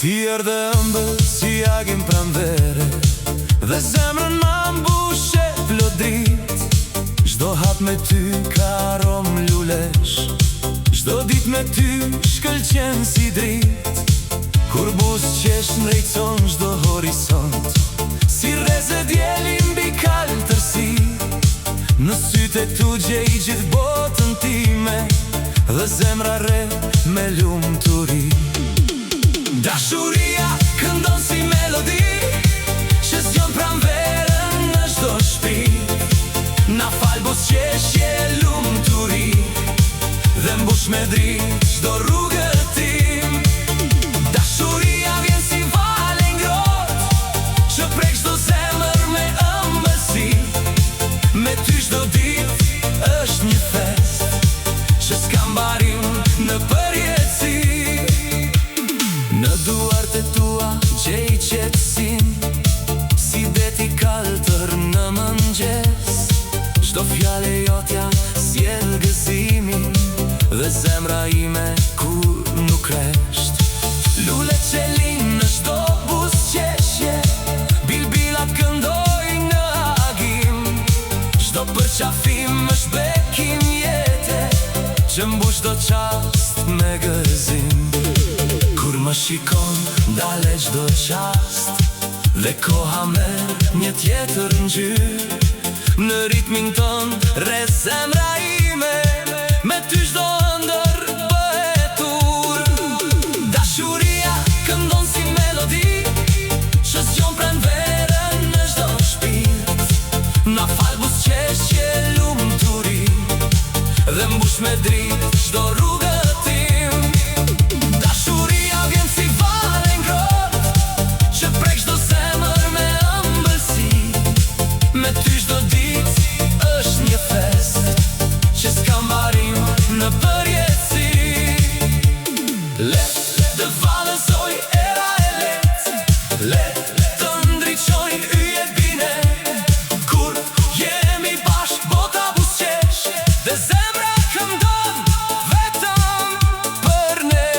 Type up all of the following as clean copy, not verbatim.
Ti erdhe ëmbël si agim pranvere, dhe zemrën ma mbushe flodrit. Çdo hap me ty ka arom lulesh, çdo dit me ty shkëlqen si drit. Kur buzëqesh ndrejton çdo horizont, si rreze dieli mbi kaltërsi. Në sytë e tu gjej gjithë botën time, dhe zemra re me lumturi. Dashuria këndon si melodi, që zgjon pranverën në çdo shtëpi. Na fal buzëqeshje lumturi, dhe mbush me dritë çdo rrugë tim. Dashuria vjen si vale ngrohtë, që prek çdo zemër me ëmbëlsi. Me ty çdo ditë është një fest, që s'ka mbarim në përjetësi. Në duart e tua gjej qetësin, si deti kaltër në mëngjes. Çdo fjale jotja sjell gëzimin, dhe zemra ime kur nuk resht. Lulet që linë në çdo buzëqeshje, bilbilat këndojnë në agim. Çdo përqafim është bekim jete, që mbush do qast me gëzim. Kur më shikon ndale çdo qast, dhe koha merr një tjetër ngjyrë. Në ritmin ton rreth zemra ime, me ty çdo ëndër bëhet urë. Dashuria këndon si melodi, që zgjon pranverën në çdo shpirt. Na fal buzëqeshje lumturi, dhe mbush me dritë çdo rrugë tim. Dashuria vjen si vale ngrohtë, që prek çdo zemër me ëmbëlsi. Me ty çdo ditë është një fest, që s'ka mbarim në përjetësi. Let të vallësoj era e let të ndriçojnë yjet bine. Kur jemi bashk bota buzëqesh, dhe zemra këndon vetëm për ne.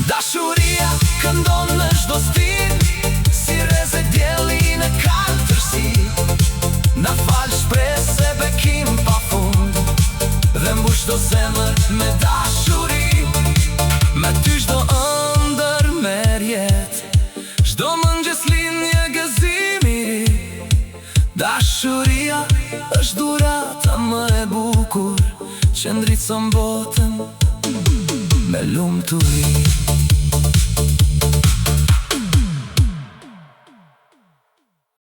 Dashuria këndon në çdo stil, si rreze dielli në kaltërsi. Na fal shpresë e bekim pafund, dhe mbush çdo zemër me dashuri. Me ty çdo ëndër merr jetë, çdo mëngjes lind një gëzim i ri. Dashuria është dhurata më e bukur, që ndritson botën me lumturi.